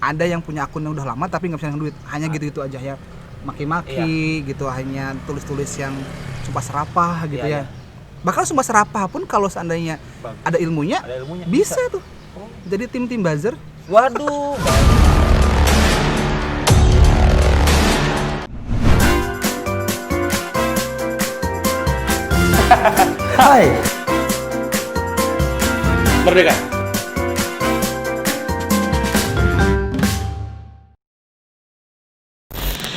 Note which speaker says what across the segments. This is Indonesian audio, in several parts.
Speaker 1: ada yang punya akun yang udah lama tapi nggak bisa ngasih duit, hanya gitu-gitu aja ya, maki-maki gitu, hanya tulis-tulis yang sumpah serapah gitu ya. Bahkan sumpah serapah pun kalau seandainya ada ilmunya, bisa tuh. Jadi tim buzzer.
Speaker 2: Waduh.
Speaker 3: Hai.
Speaker 2: Merdeka.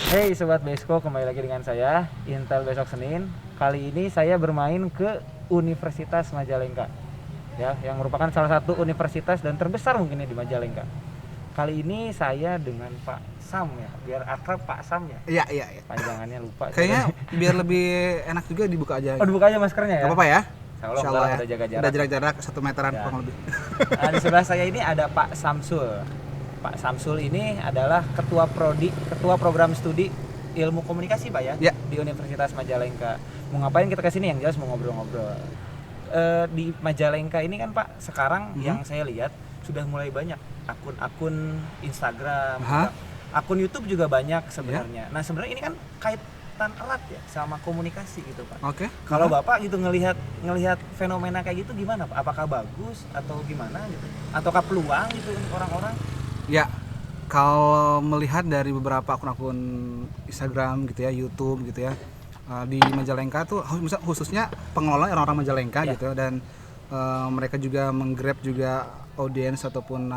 Speaker 2: Hey Sobat Besko, kembali lagi dengan saya, Intel Besok Senin. Kali ini saya bermain ke Universitas Majalengka, ya, yang merupakan salah satu universitas dan terbesar mungkin di Majalengka. Kali ini saya dengan Pak Sam ya, biar akrab Pak Sam ya.
Speaker 1: Iya.
Speaker 2: Panjangannya lupa.
Speaker 1: Kayaknya biar lebih enak juga dibuka aja.
Speaker 2: Oh, dibuka aja maskernya ya?
Speaker 1: Gak apa-apa ya?
Speaker 2: Insya Allah
Speaker 1: ya.
Speaker 2: udah jaga jarak.
Speaker 1: Udah jarak 1 meteran
Speaker 2: Ya.
Speaker 1: kurang lebih.
Speaker 2: Nah, di sebelah saya ini ada Pak Samsul. Pak Samsul ini adalah ketua prodi, ketua program studi ilmu komunikasi Pak ya, di Universitas Majalengka. Mau ngapain kita kesini? Yang jelas mau ngobrol-ngobrol. Di Majalengka ini kan Pak, sekarang yang saya lihat sudah mulai banyak akun-akun Instagram, akun YouTube juga banyak sebenarnya. Nah sebenarnya ini kan kaitan erat ya sama komunikasi gitu Pak.
Speaker 1: Oke.
Speaker 2: Kalau Bapak gitu ngelihat fenomena kayak gitu gimana Pak? Apakah bagus atau gimana gitu? Ataukah peluang gitu untuk orang-orang?
Speaker 1: Ya, kalau melihat dari beberapa akun-akun Instagram gitu ya, YouTube gitu ya, di Majalengka tuh khususnya pengelola orang-orang Majalengka gitu, dan mereka juga menggrab juga audiens ataupun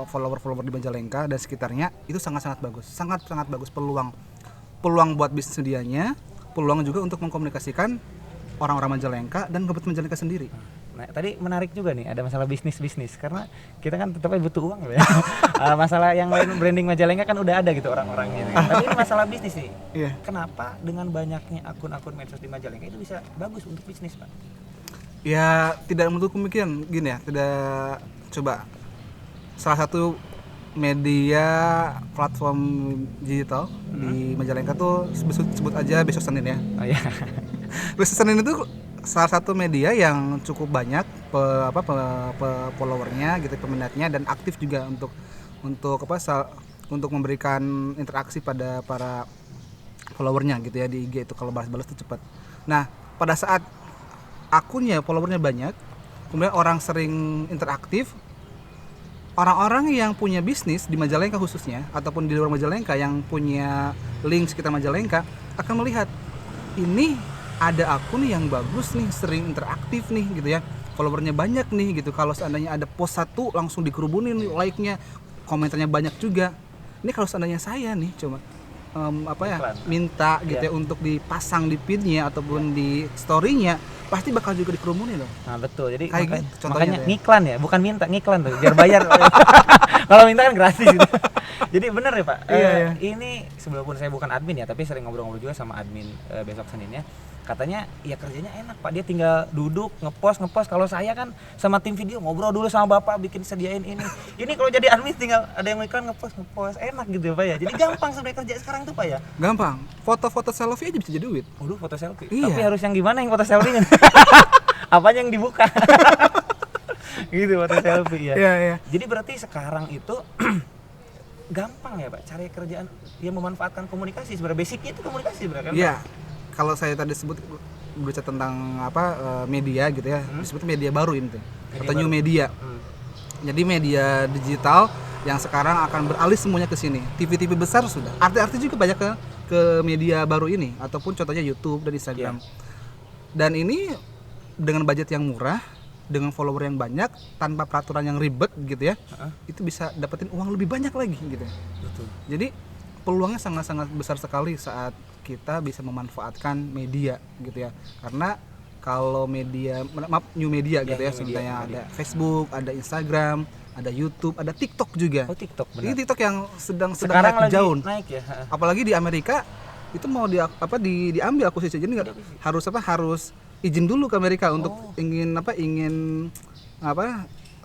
Speaker 1: follower-follower di Majalengka dan sekitarnya, itu sangat-sangat bagus, sangat-sangat bagus peluang buat bisnis dianya, peluang juga untuk mengkomunikasikan orang-orang Majalengka dan kabupaten Majalengka sendiri.
Speaker 2: Nah, tadi menarik juga nih ada masalah bisnis karena kita kan tetap butuh uang ya. Masalah yang lain branding Majalengka kan udah ada gitu orang-orangnya. Tapi ini masalah bisnis nih. Kenapa dengan banyaknya akun-akun medsos di Majalengka itu bisa bagus untuk bisnis, Pak?
Speaker 1: Ya, tidak menutup kemungkinan gini ya, coba salah satu media platform digital di Majalengka tuh sebut aja Besok Senin ya.
Speaker 2: Oh iya.
Speaker 1: Besok Senin itu salah satu media yang cukup banyak followernya gitu, peminatnya, dan aktif juga untuk memberikan interaksi pada para followernya gitu ya di IG itu. Kalau balas-balas itu cepat. Nah, pada saat akunnya followernya banyak, kemudian orang sering interaktif, orang-orang yang punya bisnis di Majalengka khususnya ataupun di luar Majalengka yang punya link sekitar Majalengka akan melihat ini ada akun yang bagus nih, sering interaktif nih gitu ya, followernya banyak nih gitu. Kalau seandainya ada post satu langsung dikerubunin like-nya, komentarnya banyak juga. Ini kalau seandainya saya nih coba minta gitu ya untuk dipasang di feed-nya ataupun di story-nya, pasti bakal juga dikerumunin loh.
Speaker 2: Nah betul, jadi
Speaker 1: makanya
Speaker 2: ngiklan ya, bukan minta, ngiklan tuh biar bayar. Kalau minta kan gratis gitu. Jadi bener ya Pak, ini sebelum saya bukan admin ya, tapi sering ngobrol-ngobrol juga sama admin Besok Senin ya. Katanya ya kerjanya enak Pak, dia tinggal duduk ngepost. Kalau saya kan sama tim video ngobrol dulu sama Bapak, bikin sediain ini. Ini kalau jadi admin tinggal ada yang iklan ngepost, enak gitu ya Pak ya. Jadi gampang sebenarnya kerja sekarang tuh Pak ya.
Speaker 1: Gampang, foto-foto selfie aja bisa jadi duit.
Speaker 2: Waduh, foto selfie.
Speaker 1: Iya.
Speaker 2: Tapi harus yang gimana yang foto selfie-nya? Apanya yang dibuka? Gitu foto selfie ya.
Speaker 1: Iya.
Speaker 2: Jadi berarti sekarang itu gampang ya Pak cari kerjaan yang memanfaatkan komunikasi. Sebenarnya basicnya itu komunikasi sebenarnya kan?
Speaker 1: Iya. Kalau saya tadi sebut berbicara tentang media gitu ya, disebut media baru ini tuh, atau new media. Jadi media digital yang sekarang akan beralih semuanya ke sini. TV besar sudah. Artis-artis juga banyak ke media baru ini, ataupun contohnya YouTube dan Instagram. Dan ini dengan budget yang murah, dengan follower yang banyak, tanpa peraturan yang ribet gitu ya, itu bisa dapetin uang lebih banyak lagi gitu.
Speaker 2: Betul.
Speaker 1: Jadi peluangnya sangat-sangat besar sekali saat kita bisa memanfaatkan media gitu ya. Karena kalau new media gitu ya, sebenarnya ada Facebook, ada Instagram, ada YouTube, ada TikTok juga.
Speaker 2: Oh, TikTok benar.
Speaker 1: Ini TikTok yang sedang
Speaker 2: sekarang
Speaker 1: naik jauh.
Speaker 2: Naik ya.
Speaker 1: Apalagi di Amerika itu mau diambil akuisisi. Jadi harus izin dulu ke Amerika untuk ingin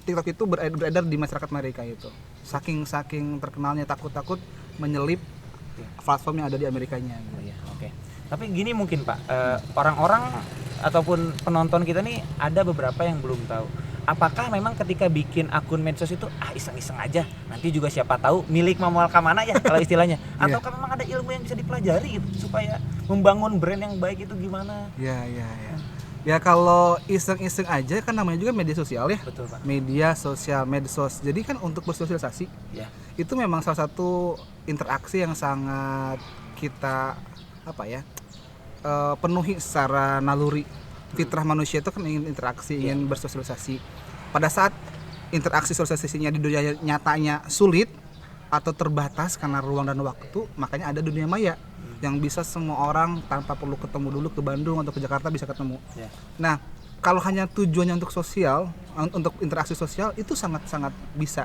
Speaker 1: TikTok itu beredar di masyarakat mereka itu. Saking terkenalnya, takut menyelip platform yang ada di Amerikanya.
Speaker 2: Oh iya, oke. Tapi gini mungkin Pak, orang-orang ataupun penonton kita nih ada beberapa yang belum tahu. apakah memang ketika bikin akun medsos itu iseng-iseng aja, nanti juga siapa tahu milik Mamual Kamana ya kalau istilahnya, ataukah memang ada ilmu yang bisa dipelajari gitu supaya membangun brand yang baik itu gimana?
Speaker 1: Ya. Ya kalau iseng-iseng aja kan namanya juga media sosial ya.
Speaker 2: Betul, Pak.
Speaker 1: Media sosial, medsos. Jadi kan untuk bersosialisasi
Speaker 2: Ya.
Speaker 1: itu memang salah satu interaksi yang sangat kita penuhi secara naluri. Fitrah manusia itu kan ingin interaksi, ingin bersosialisasi. Pada saat interaksi sosialisasinya di dunia nyatanya sulit atau terbatas karena ruang dan waktu, makanya ada dunia maya yang bisa semua orang tanpa perlu ketemu dulu ke Bandung atau ke Jakarta bisa ketemu. Nah, kalau hanya tujuannya untuk sosial, untuk interaksi sosial itu sangat-sangat bisa.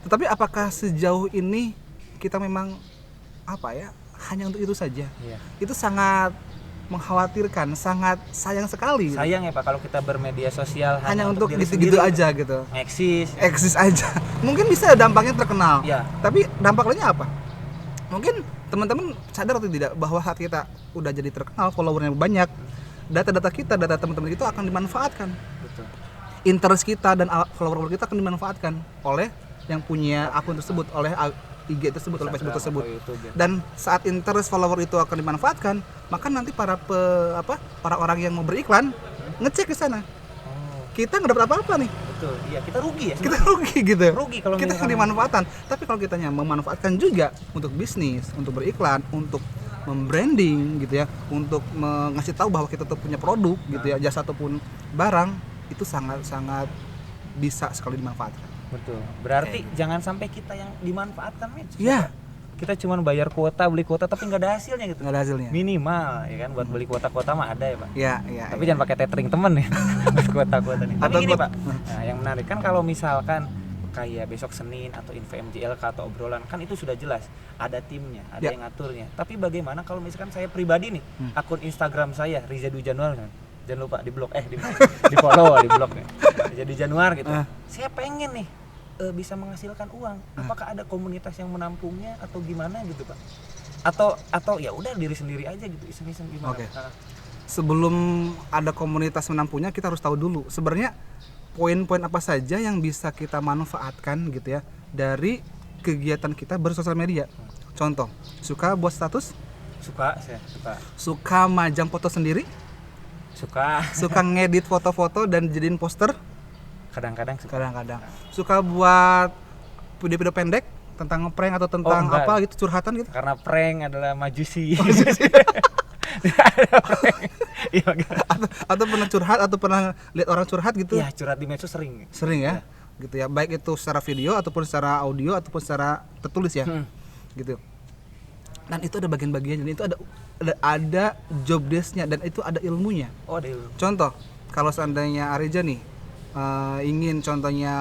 Speaker 1: Tetapi apakah sejauh ini kita memang hanya untuk itu saja? Itu sangat mengkhawatirkan, sangat sayang sekali.
Speaker 2: Sayang ya Pak kalau kita bermedia sosial
Speaker 1: hanya untuk
Speaker 2: diri
Speaker 1: gitu-gitu
Speaker 2: sendiri,
Speaker 1: aja gitu. Eksis aja. Mungkin bisa dampaknya terkenal. Tapi dampak lainnya apa? Mungkin teman-teman sadar atau tidak bahwa saat kita udah jadi terkenal, followernya banyak, data-data kita, data teman-teman itu akan dimanfaatkan.
Speaker 2: Betul.
Speaker 1: Interest kita dan follower kita akan dimanfaatkan oleh yang punya akun tersebut, oleh IG tersebut, oleh Facebook tersebut. Dan saat interest follower itu akan dimanfaatkan, maka nanti para orang yang mau beriklan ngecek ke sana. Kita nggak dapat apa-apa nih.
Speaker 2: Betul. Iya, kita rugi ya.
Speaker 1: Kita rugi gitu.
Speaker 2: Rugi kalau
Speaker 1: kita dimanfaatkan. Tapi kalau kitanya memanfaatkan juga untuk bisnis, untuk beriklan, untuk membranding gitu ya, untuk mengasih tahu bahwa kita tuh punya produk gitu ya, jasa ataupun barang, itu sangat-sangat bisa sekali dimanfaatkan.
Speaker 2: Betul. Berarti jangan sampai kita yang dimanfaatkan, men.
Speaker 1: Iya.
Speaker 2: Kita cuma bayar kuota, beli kuota tapi nggak ada hasilnya gitu.
Speaker 1: Nggak ada hasilnya.
Speaker 2: Minimal ya kan buat beli kuota-kuota mah ada ya, Pak.
Speaker 1: Iya.
Speaker 2: Tapi jangan pakai tethering temen ya. Kuota-kuota nih. Tapi gini, Pak. Nah, yang menarik kan kalau misalkan kayak besok Senin atau Info MJLK atau obrolan kan itu sudah jelas ada timnya, ada yang ngaturnya. Tapi bagaimana kalau misalkan saya pribadi nih, akun Instagram saya Riza Dwi Januar kan. Jangan lupa di blog di follow di blog nih. Riza Dwi Januar gitu. Saya pengen nih bisa menghasilkan uang. Apakah ada komunitas yang menampungnya atau gimana gitu, Pak? Atau ya udah diri sendiri aja gitu, iseng-iseng gimana?
Speaker 1: Oke. Sebelum ada komunitas menampungnya, kita harus tahu dulu sebenarnya poin-poin apa saja yang bisa kita manfaatkan gitu ya dari kegiatan kita bersosial media. Contoh, suka buat status?
Speaker 2: Saya suka.
Speaker 1: Suka majang foto sendiri? Suka ngedit foto-foto dan jadiin poster?
Speaker 2: Kadang-kadang
Speaker 1: suka buat video-video pendek tentang ngeprank atau tentang gitu, curhatan gitu.
Speaker 2: Karena prank adalah majusi.
Speaker 1: atau pernah curhat atau pernah lihat orang curhat gitu?
Speaker 2: Iya, curhat di medsos sering
Speaker 1: ya. Gitu ya, baik itu secara video ataupun secara audio ataupun secara tertulis ya. Gitu. Dan itu ada bagian-bagiannya, dan itu ada job desk-nya dan itu ada ilmunya.
Speaker 2: Ada ilmu.
Speaker 1: Contoh, kalau seandainya Areja nih ingin contohnya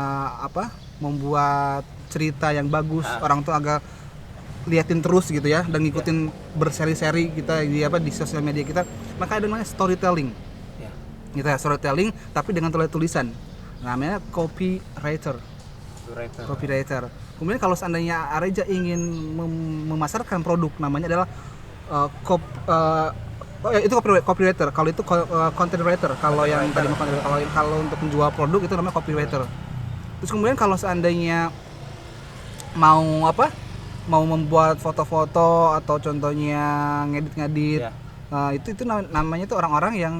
Speaker 1: membuat cerita yang bagus, orang tuh agak liatin terus gitu ya dan ngikutin berseri-seri kita di sosial media kita, maka ada namanya storytelling. Gitu ya, storytelling tapi dengan tulisan. Namanya copywriter. Kemudian kalau seandainya Areja ingin memasarkan produk, namanya adalah itu copywriter. Kalau itu content writer. Kalau yang tadi kalau untuk menjual produk itu namanya copywriter. Terus kemudian kalau seandainya mau membuat foto-foto atau contohnya ngedit itu namanya tuh orang-orang yang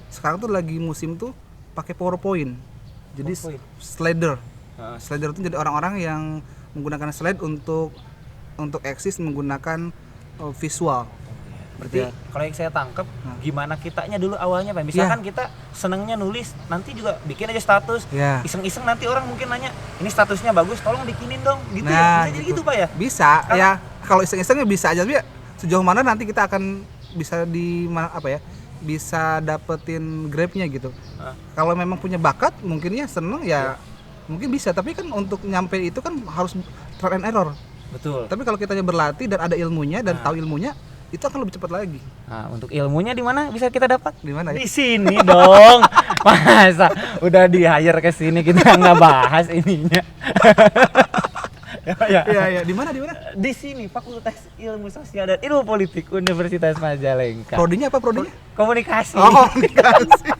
Speaker 1: sekarang tuh lagi musim tuh pakai PowerPoint. Jadi slider itu jadi orang-orang yang menggunakan slide untuk eksis menggunakan visual.
Speaker 2: Berarti kalau yang saya tangkap gimana kitanya dulu awalnya, Pak. Misalkan kita senengnya nulis, nanti juga bikin aja status. Iseng-iseng nanti orang mungkin nanya, ini statusnya bagus, tolong bikinin dong. Gitu ya. Bisa jadi gitu, Pak ya?
Speaker 1: Bisa. Ya, kalau iseng-isengnya bisa aja, tapi sejauh mana nanti kita akan bisa bisa dapetin grab-nya gitu. Kalau memang punya bakat, mungkin seneng mungkin bisa, tapi kan untuk nyampe itu kan harus trial and error.
Speaker 2: Betul.
Speaker 1: Tapi kalau kitanya berlatih dan ada ilmunya dan tahu ilmunya, itu akan lebih cepat lagi.
Speaker 2: Nah, untuk ilmunya di mana bisa kita dapat?
Speaker 1: Di mana ya?
Speaker 2: Di sini dong. Masa udah di-hire ke sini kita nggak bahas ininya.
Speaker 1: Iya. Di mana?
Speaker 2: Di sini Fakultas Ilmu Sosial dan Ilmu Politik Universitas Majalengka.
Speaker 1: Prodinya apa prodinya?
Speaker 2: Komunikasi.
Speaker 1: Komunikasi.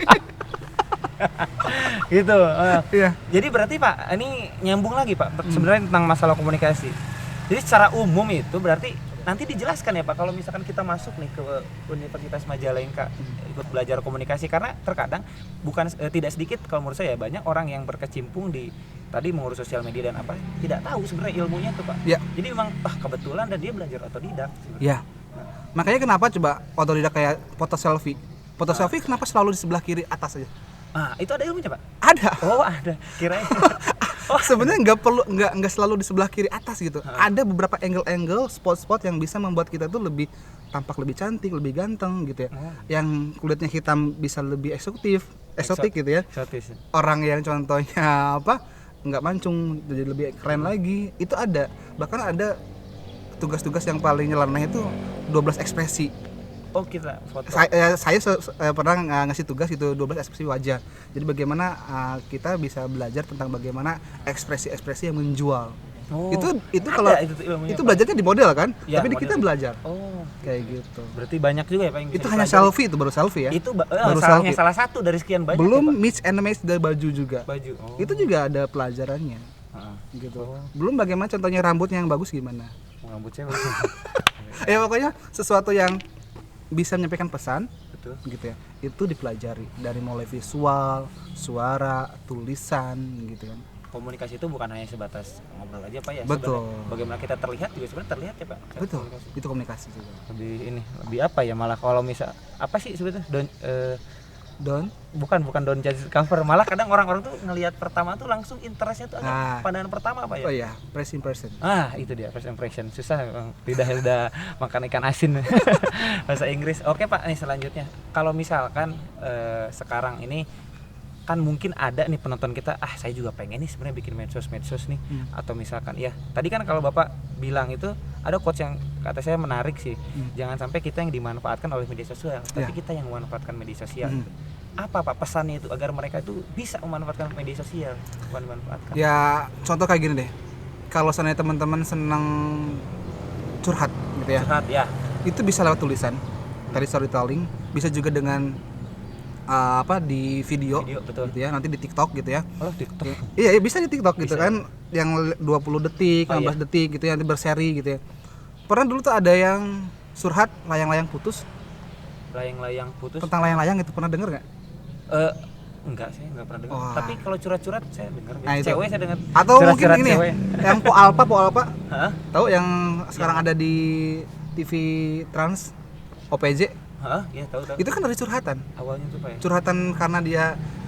Speaker 2: Gitu.
Speaker 1: Iya.
Speaker 2: Jadi berarti Pak, ini nyambung lagi Pak, sebenarnya tentang masalah komunikasi. Jadi secara umum itu berarti nanti dijelaskan ya Pak, kalau misalkan kita masuk nih ke Universitas Majalengka ikut belajar komunikasi, karena terkadang tidak sedikit kalau menurut saya banyak orang yang berkecimpung di tadi mengurus sosial media dan apa tidak tahu sebenarnya ilmunya tuh Pak.
Speaker 1: Ya.
Speaker 2: Jadi memang kebetulan dan dia belajar otodidak.
Speaker 1: Ya. Makanya kenapa coba otodidak kayak foto selfie. Foto selfie kenapa selalu di sebelah kiri atas aja?
Speaker 2: Itu ada ilmunya Pak?
Speaker 1: Ada.
Speaker 2: Oh ada, kirain.
Speaker 1: Sebenarnya nggak selalu di sebelah kiri atas gitu. Ada beberapa angle spot yang bisa membuat kita tuh lebih tampak lebih cantik, lebih ganteng gitu ya. Yang kulitnya hitam bisa lebih eksotik gitu ya.
Speaker 2: Eksotis.
Speaker 1: Orang yang contohnya apa nggak mancung jadi lebih keren lagi, itu ada. Bahkan ada tugas-tugas yang paling nyeleneh itu 12 ekspresi.
Speaker 2: Oh kita foto.
Speaker 1: Saya pernah ngasih tugas itu 12 ekspresi wajah. Jadi bagaimana kita bisa belajar tentang bagaimana ekspresi-ekspresi yang menjual.
Speaker 2: Oh,
Speaker 1: itu kalau itu belajarnya di model kan, ya, tapi di kita belajar.
Speaker 2: Oh,
Speaker 1: kayak gitu.
Speaker 2: Berarti banyak juga ya Pak yang
Speaker 1: itu hanya selfie, itu baru selfie ya.
Speaker 2: Itu baru salah satu dari sekian banyak.
Speaker 1: Belum
Speaker 2: ya,
Speaker 1: mix and match dari baju juga.
Speaker 2: Baju. Oh.
Speaker 1: Itu juga ada pelajarannya. Gitu. Belum bagaimana contohnya rambutnya yang bagus gimana?
Speaker 2: Rambutnya bagus.
Speaker 1: Ya pokoknya sesuatu yang bisa menyampaikan pesan,
Speaker 2: betul,
Speaker 1: gitu ya. Itu dipelajari dari mulai visual, suara, tulisan, gitu kan.
Speaker 2: Komunikasi itu bukan hanya sebatas ngobrol aja Pak ya.
Speaker 1: Betul.
Speaker 2: Bagaimana kita terlihat juga sebenarnya terlihat ya Pak.
Speaker 1: Betul. Komunikasi. Itu komunikasi juga.
Speaker 2: Lebih apa ya, malah kalau misal apa sih sebetulnya bukan don't judge cover, malah kadang orang-orang tuh ngelihat pertama tuh langsung interestnya tuh agak pandangan pertama Pak ya.
Speaker 1: Oh iya, first impression.
Speaker 2: Itu dia first impression, susah memang, lidah makan ikan asin bahasa Inggris. Oke Pak, nih selanjutnya kalau misalkan sekarang ini kan mungkin ada nih penonton kita, saya juga pengen nih sebenarnya bikin medsos nih, atau misalkan ya tadi kan kalau Bapak bilang itu ada quotes yang kata saya menarik sih, jangan sampai kita yang dimanfaatkan oleh media sosial, tapi kita yang memanfaatkan media sosial. Apa Pak pesannya itu agar mereka itu bisa memanfaatkan media sosial, bukan dimanfaatkan? Ya
Speaker 1: contoh kayak gini deh, kalau seandainya teman-teman senang curhat gitu ya, itu bisa lewat tulisan, tadi storytelling, bisa juga dengan di video
Speaker 2: betul,
Speaker 1: gitu ya, nanti di TikTok gitu ya.
Speaker 2: Oh, TikTok.
Speaker 1: Iya, bisa di TikTok gitu kan, yang 20 detik, 15 detik gitu ya, nanti berseri gitu ya. Pernah dulu tuh ada yang surhat layang-layang putus.
Speaker 2: Layang-layang putus.
Speaker 1: Tentang layang-layang itu pernah denger nggak?
Speaker 2: Enggak, saya enggak pernah dengar. Tapi kalau curhat-curhat saya dengar. Cewek saya dengar.
Speaker 1: Atau mungkin ini cewek. Yang Po Alpa. Tahu yang sekarang ada di TV Trans OPJ?
Speaker 2: Iya tahu.
Speaker 1: Itu kan dari curhatan.
Speaker 2: Awalnya tuh Pak ya.
Speaker 1: Curhatan karena dia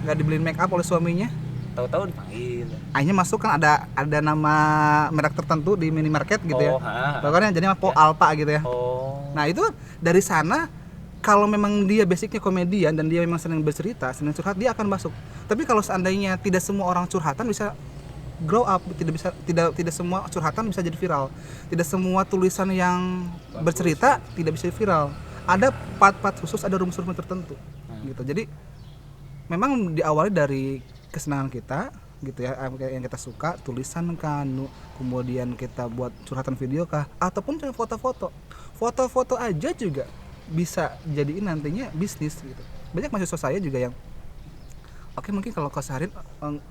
Speaker 1: nggak dibeliin make up oleh suaminya.
Speaker 2: Tahu-tahu dipanggil.
Speaker 1: Akhirnya masuk kan ada nama merek tertentu di minimarket gitu ya. Pokoknya jadi Po Alpa gitu ya. Nah, itu dari sana kalau memang dia basicnya komedian dan dia memang senang bercerita, senang curhat, dia akan masuk. Tapi kalau seandainya tidak semua orang curhatan bisa grow up, tidak semua curhatan bisa jadi viral. Tidak semua tulisan yang bercerita tidak bisa viral. Ada part-part khusus, ada rumus-rumus tertentu gitu. Jadi memang diawali dari kesenangan kita gitu ya, yang kita suka, tulisan kan, kemudian kita buat curhatan video kah, ataupun cuma foto-foto aja juga bisa jadiin nantinya bisnis gitu. Banyak mahasiswa saya juga yang mungkin kalau keseharian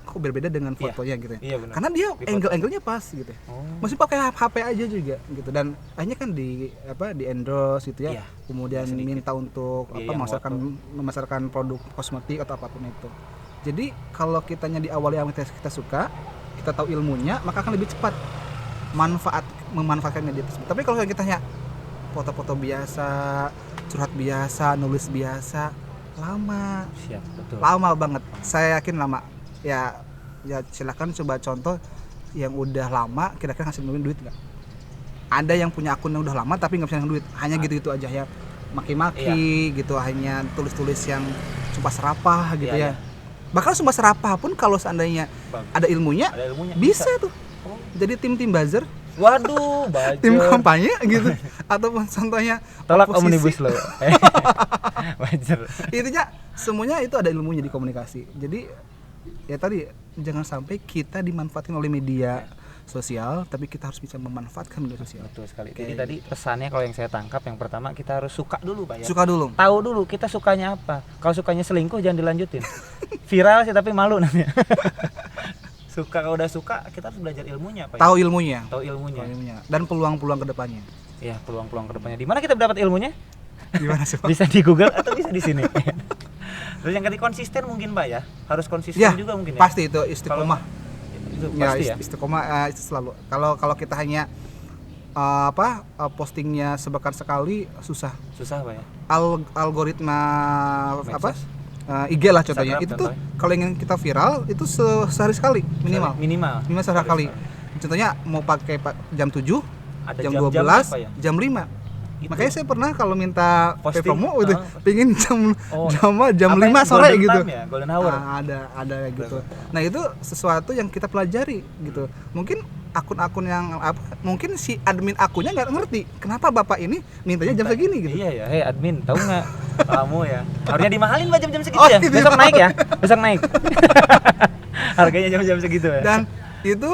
Speaker 1: kok berbeda dengan fotonya gitu ya.
Speaker 2: Iya,
Speaker 1: karena dia angle-angle-nya pas gitu ya. Masih pakai HP aja juga gitu, dan akhirnya kan di endorse gitu ya. Kemudian minta untuk memasarkan produk kosmetik atau apapun itu. Jadi kalau kitanya di awal yang kita suka, kita tahu ilmunya, maka akan lebih cepat memanfaatkan media tersebut. Tapi kalau kitanya foto-foto biasa, curhat biasa, nulis biasa, lama.
Speaker 2: Betul.
Speaker 1: Lama banget. Saya yakin lama. Ya silakan coba contoh yang udah lama kira-kira ngasilin duit nggak? Ada yang punya akun yang udah lama tapi nggak bisa ngasilin duit, hanya gitu-gitu aja ya, maki-maki gitu, hanya tulis-tulis yang sumpah serapah gitu ya. Bahkan sumpah serapah pun kalau seandainya ada ilmunya bisa tuh. Jadi tim buzzer.
Speaker 2: Waduh,
Speaker 1: tim kampanye gitu. Ataupun contohnya
Speaker 2: tolak omnibus law. Buzzer.
Speaker 1: Intinya semuanya itu ada ilmunya di komunikasi. Jadi ya tadi jangan sampai kita dimanfaatkan oleh media, sosial, tapi kita harus bisa memanfaatkan media sosial.
Speaker 2: Betul sekali.
Speaker 1: Oke.
Speaker 2: Jadi tadi pesannya kalau yang saya tangkap yang pertama kita harus suka dulu Pak ya.
Speaker 1: Suka dulu.
Speaker 2: Tahu dulu kita sukanya apa. Kalau sukanya selingkuh jangan dilanjutin. Viral sih tapi malu namanya. Suka, kalau udah suka kita harus belajar ilmunya Pak.
Speaker 1: Tahu ilmunya.
Speaker 2: Tahu ilmunya.
Speaker 1: Dan peluang-peluang kedepannya.
Speaker 2: Iya, peluang-peluang kedepannya. Di mana kita dapat ilmunya?
Speaker 1: Gimana sih Pak?
Speaker 2: Bisa di Google atau bisa di sini. Terus yang ketiga konsisten mungkin Pak ya. Harus konsisten
Speaker 1: Ya,
Speaker 2: juga mungkin ya.
Speaker 1: pasti itu istiqomah.
Speaker 2: Itu
Speaker 1: Ya,
Speaker 2: pasti ya.
Speaker 1: istiqomah itu selalu. Kalau kita hanya postingnya sepekan sekali susah.
Speaker 2: Susah Pak ya.
Speaker 1: Algoritma
Speaker 2: Medsos.
Speaker 1: IG lah contohnya.
Speaker 2: Instagram
Speaker 1: Itu tuh
Speaker 2: contohnya.
Speaker 1: kalau ingin kita viral itu sehari sekali minimal.
Speaker 2: Minimal
Speaker 1: Sehari sekali. Contohnya mau pakai jam 7,
Speaker 2: Ada
Speaker 1: jam
Speaker 2: jam-jamnya
Speaker 1: 12,
Speaker 2: apa ya?
Speaker 1: jam 5.
Speaker 2: Gitu.
Speaker 1: Makanya saya pernah kalau minta
Speaker 2: Posting,
Speaker 1: promo gitu, pingin jam
Speaker 2: Oh,
Speaker 1: jam
Speaker 2: apa
Speaker 1: 5
Speaker 2: ya?
Speaker 1: sore
Speaker 2: Golden
Speaker 1: gitu.
Speaker 2: time ya? Golden hour.
Speaker 1: Ada gitu. Nah, itu sesuatu yang kita pelajari gitu. Mungkin akun-akun yang mungkin si admin akunnya nggak ngerti kenapa Bapak ini mintanya jam segini gitu.
Speaker 2: Iya ya, hei admin, tahu nggak kamu ya? Harusnya dimahalin Pak jam-jam segitu
Speaker 1: Oh,
Speaker 2: ya.
Speaker 1: gitu.
Speaker 2: Besok naik ya, besok naik. Harganya jam-jam segitu ya.
Speaker 1: Dan itu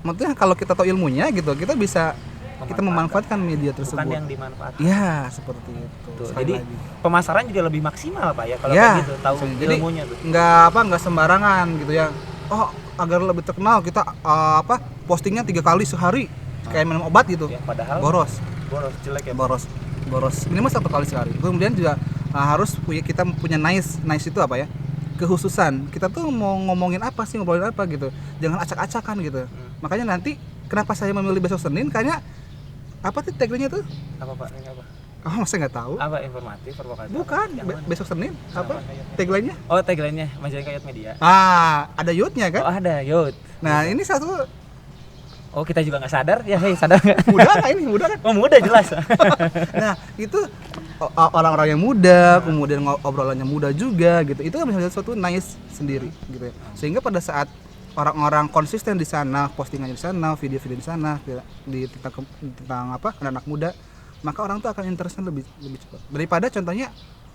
Speaker 1: maksudnya kalau kita tahu ilmunya gitu, kita bisa kita memanfaatkan media tersebut.
Speaker 2: Bukan yang dimanfaatkan.
Speaker 1: Ya, seperti itu.
Speaker 2: Tuh,
Speaker 1: Sekali
Speaker 2: jadi
Speaker 1: lagi.
Speaker 2: pemasaran juga lebih maksimal Pak ya kalau
Speaker 1: Ya,
Speaker 2: kayak gitu, tahu
Speaker 1: jadi
Speaker 2: ilmunya tuh.
Speaker 1: nggak sembarangan gitu ya. Oh, agar lebih terkenal kita postingnya 3 kali sehari kayak minum obat gitu.
Speaker 2: Ya, padahal
Speaker 1: Boros
Speaker 2: jelek ya.
Speaker 1: boros minimal 1 kali sehari. Kemudian juga harus kita punya nice itu apa ya, kekhususan kita tuh mau ngomongin apa sih, ngobrolin apa gitu, jangan acak-acakan gitu. Makanya nanti kenapa saya memilih besok Senin, kayaknya apa tuh tagline-nya tuh?
Speaker 2: Apa Pak? Ini apa?
Speaker 1: Oh, saya nggak tahu.
Speaker 2: Apa informatif, provokatif?
Speaker 1: Bukan,
Speaker 2: Yang mana?
Speaker 1: besok Senin apa
Speaker 2: Kayak-
Speaker 1: tagline-nya?
Speaker 2: Oh, tagline-nya Majalengka Youth Media.
Speaker 1: Ada youth-nya kan?
Speaker 2: Oh, ada Youth.
Speaker 1: Nah, ini satu
Speaker 2: Oh, kita juga nggak sadar ya, hei sadar nggak?
Speaker 1: muda nggak ini? Muda kan?
Speaker 2: Oh, muda jelas.
Speaker 1: Nah, itu orang-orang yang muda, kemudian obrolannya muda juga gitu. Itu kan bisa sesuatu nice sendiri gitu ya. Sehingga pada saat orang-orang konsisten di sana, postingannya di sana, video-video di sana tentang apa? Anak-anak muda, maka orang tuh akan interestnya lebih cepat. Daripada contohnya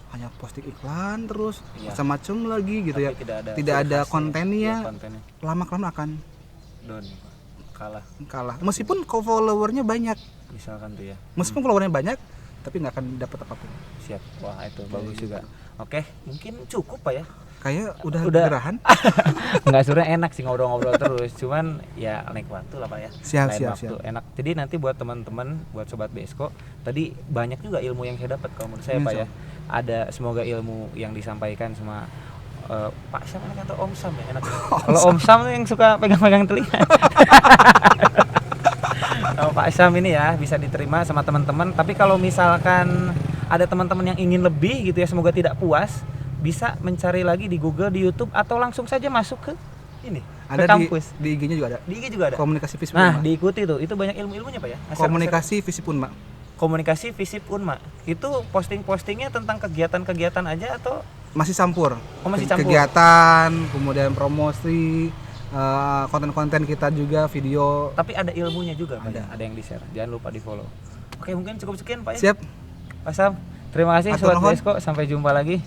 Speaker 1: hanya posting iklan terus
Speaker 2: Iya.
Speaker 1: macam-macam lagi gitu
Speaker 2: Tapi
Speaker 1: ya.
Speaker 2: tidak
Speaker 1: Tidak ada
Speaker 2: khasnya.
Speaker 1: kontennya.
Speaker 2: Iya, kontennya.
Speaker 1: Lama-kelamaan akan
Speaker 2: Down, kalah
Speaker 1: kalah. Meskipun followernya banyak,
Speaker 2: misalkan tuh ya.
Speaker 1: meskipun followernya banyak, tapi nggak akan dapat apapun.
Speaker 2: Siap. Wah, itu bagus juga. Oke, mungkin cukup Pak ya.
Speaker 1: Kayak udah
Speaker 2: Udah.
Speaker 1: gerahan.
Speaker 2: Enggak, sebenarnya enak sih ngobrol-ngobrol terus, cuman ya naik waktu lah Pak ya.
Speaker 1: Siap,
Speaker 2: Lain
Speaker 1: siap,
Speaker 2: waktu
Speaker 1: siap.
Speaker 2: enak. Jadi nanti buat teman-teman, buat sobat Besko, tadi banyak juga ilmu yang saya dapat kalau menurut saya Pak ya. Ada semoga ilmu yang disampaikan sama Pak Sam enak atau Om Sam ya enak. Kalau Om Sam tuh yang suka pegang-pegang telinga. Pak Sam ini ya bisa diterima sama teman-teman. Tapi kalau misalkan ada teman-teman yang ingin lebih gitu ya, semoga tidak puas, bisa mencari lagi di Google, di YouTube, atau langsung saja masuk ke ini, ke
Speaker 1: Ada
Speaker 2: kampus.
Speaker 1: di IG-nya juga ada.
Speaker 2: Di IG juga ada.
Speaker 1: Komunikasi Visip
Speaker 2: Nah,
Speaker 1: Unma.
Speaker 2: diikuti tuh. Itu banyak ilmu-ilmunya Pak ya.
Speaker 1: Komunikasi Visip Unma.
Speaker 2: Komunikasi Visip Unma. Itu posting-postingnya tentang kegiatan-kegiatan aja atau
Speaker 1: Masih campur.
Speaker 2: Oh, masih campur.
Speaker 1: Kegiatan, kemudian promosi, konten-konten kita juga, video.
Speaker 2: tapi ada ilmunya juga Pak ya?
Speaker 1: Ada.
Speaker 2: Ada yang di-share. Jangan lupa di-follow. Oke, mungkin cukup sekian Pak ya.
Speaker 1: Siap.
Speaker 2: Pak Sam, terima kasih
Speaker 1: Atur
Speaker 2: Sobat
Speaker 1: nuhun.
Speaker 2: Besko. Sampai jumpa lagi.